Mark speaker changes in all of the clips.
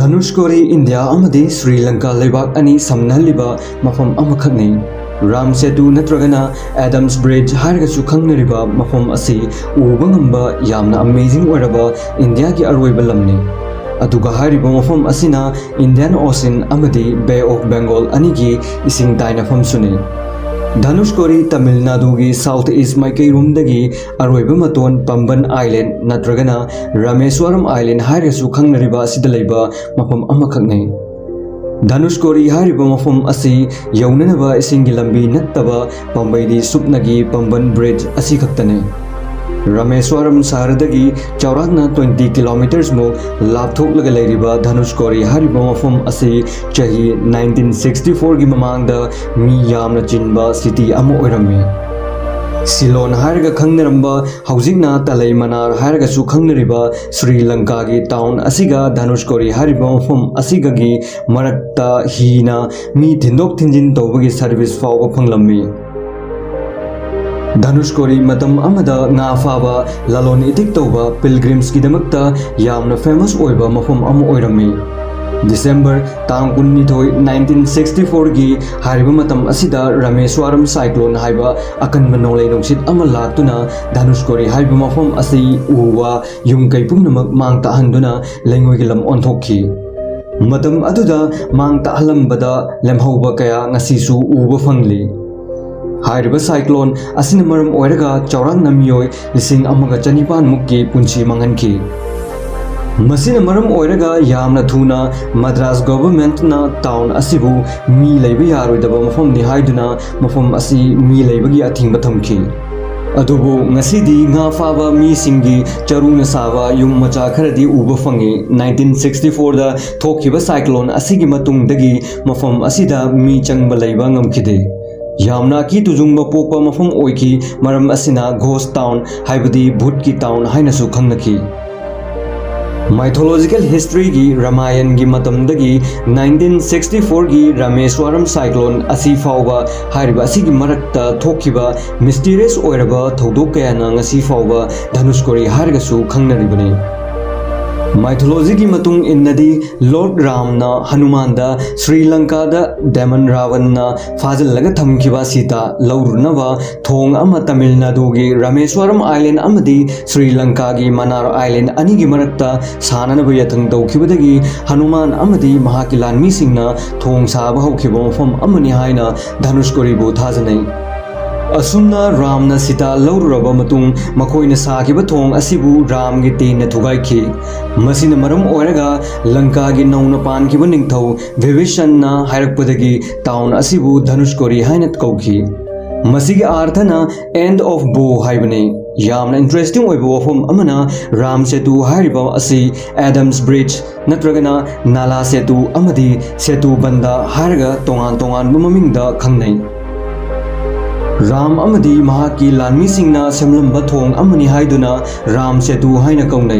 Speaker 1: Dhanushkodi India अमदी Sri Lanka लेबाक अनि समनहलिबा मफम अमखकनि राम सेतु नत्रगना एडम्स ब्रिज हारगसु खंगनरिबा मफम असि उबा ngamba यामना अमेजिंग ओरबा इंडिया की अरोइबा लमनि अदुगा हारिबा मफम असिना इंडियन ओशन अमदी बे ऑफ बंगाल अनिगी इसिंग दाइनाफम सुने धनुषकोरी तमिलनाडु की साउथ ईस्ट माइकैरोमदगी अरोइबा मतोन पंबन आइलैंड नत्रगना रामेश्वरम आइलैंड हारगसु खंगनरिबा असिदा लैबा मफम अमखकनि धनुषकोरी हारिबा मफम असि यौननबा इसिंगी लंबी नत्तबा पंबैदी सुपनगी पंबन ब्रिज असि खक्तने रामेश्वरम शहरदगी चौराकना 20 किलोमीटर्स मो लापथोकलगा लैरिबा धनुषकोरी हारिबा मफम असि चही 1964 की ममांगदा मी यामना चिनबा सिटी अमा ओइरम्मी सिलोन हारगा खंगनरंबा हौजिकना तलै मनार हारगासु खंगनरिबा श्रीलंका की टाउन असिगा धनुषकोरी हारिबा मफम असिगगी मरक्ता हीना मी थिंदोक थिंजिन तौबगी सर्विस फाउबा फंगलम्मी धनुषकोरी मतम अमदा nga फाबा ललोन इतिक तौबा पिलग्रिम्स की दमकता यामना फेमस ओइबा मफम अमा ओइरम्मी दिसंबर तांग 1964 की हारिबा मतम असिदा रामेश्वरम साइक्लोन हाइबा अकनबा नोलै नुंसित अमा लाक्तुना धनुषकोरी हाइबा मफम असि उवा युमकै पुमनमक मांग ताहंदुना लैंगोइगी लम ओंथोक्खि मतम अदुदा मांग ताहलंबदा लेमहौबा कया ngasisu उबा फंगली हाइरिबा साइक्लोन असिना मरम ओइरगा चौरांगना मियोय लिसिंग अमगा चनिपान मुक्की पुंची मंगनखि मसिना मरम ओइरगा यामना थुना मद्रास गवर्नमेंट ना टाउन असिबु मी लैबा यारोइदबा मफमनि हाइदुना मफम असि मी लैबगी अथिंबा थमखि अदुबु ngasiदी nga फाबा मी सिंगी चरुना साबा युम मचा खरदी उबा फंगे 1964 दा थोखिबा साइक्लोन असिगी मतुंगदगी मफम असिदा मी चंगबा लैबा ngमखिदे यामना की तुजुंगबा पोकपा मफम ओइखि मरम असिना घोस्ट टाउन हाइबदी भूत की टाउन हाइनसु खंगनखि माइथोलॉजिकल हिस्ट्री की रामायण की मतमदगी 1964 की रामेश्वरम साइक्लोन असी फाउबा हारिबा असिगी मरक्ता थोखिबा मिस्टीरियस ओइरबा थौदोक कयाना ngasi फाउबा धनुषकोरी हारगसु खंगनरिबने माइथोलॉजी की मतुंग इन्नदी लॉर्ड रामना हनुमानदा श्रीलंका दा डेमन रावणना फाजलगा थमखिबा सीता लौरुनबा थोंग अमा तमिलनाडु की रामेश्वरम आइलैंड अमदी श्रीलंका की मनार आइलैंड अनिगी मरक्ता साननबा यथंग तौखिबदगी हनुमान अमदी महाकी लानमीसिंगना थोंग साबा हौखिबा मफम अमनि हाइना धनुषकोरीबु थाजनै असुमना रामना सीता लौरुरबा मतुंग मखोइना साखिबा थोंग असिबु राम की तेन थुगाइखि मसिना मरम ओइरगा लंका की नौना पानखिबा Ningthou विभीषणना हाइरकपदगी town असिबु Dhanushkodi हाइना कौखि मसिगी आर्थना end of बो हाइबने यामना इंटरेस्टिंग ओइबा वफम अमना राम सेतु हाइरिबा असि एडम्स ब्रिज नत्रगना नाला सेतु अमदी सेतु बंदा हाइरगा तोंगान तोंगान ममिंगदा खंगनै राम अमदी महाकी लानमीसिंगना सेमलंबा थोंग अमनि हाइदुना राम सेतु हाइना कौनै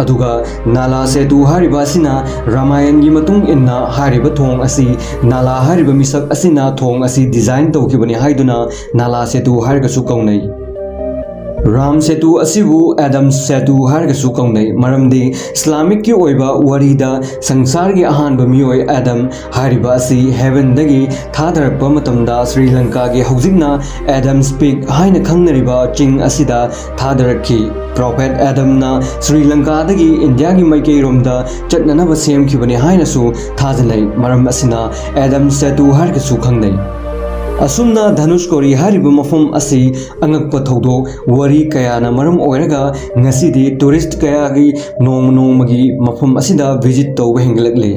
Speaker 1: अदुगा नाला सेतु हारिबासिना रामायण की मतुंग इन्ना हारिबा थोंग असि नाला हारिबा मिसक असिना थोंग असि डिजाइन तौखिबनि हाइदुना नाला सेतु हारगसु कौनै राम सेतु असिबु एडम्स सेतु हारगसु कौनै मरमदि इस्लामिक की ओइबा वरीदा संसार की अहानबा मियोय एडम हारिबा असि हेवनदगी थादरकपा मतमदा श्रीलंका की हौजिकना एडम्स पिग हाइना खंगनरिबा चिंग असिदा थादरखि प्रोफेट एडमना श्रीलंकादगी इंडिया की माइकैरोमदा चटननबा सेमखिबनि हाइनासु थाजनै मरम असिना एडम्स सेतु हारगसु खंगनै असुमना धनुषकोरी हारिबा मफम असि अंगकपा थौदोक वरी कयाना मरम ओइरगा ngasiदी टूरिस्ट कयागी नोंमगी मफम असिदा विजिट तौबा हेंगलकले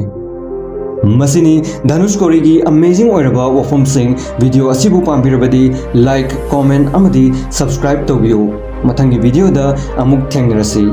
Speaker 1: मसिनी धनुषकोरी की अमेजिंग ओइरबा वफम सिंग वीडियो असिबु पाम्बिरबदी लाइक कमेंट अमदी सब्सक्राइब तौबियो मथंगी वीडियो दा अमुक थेंगरसी।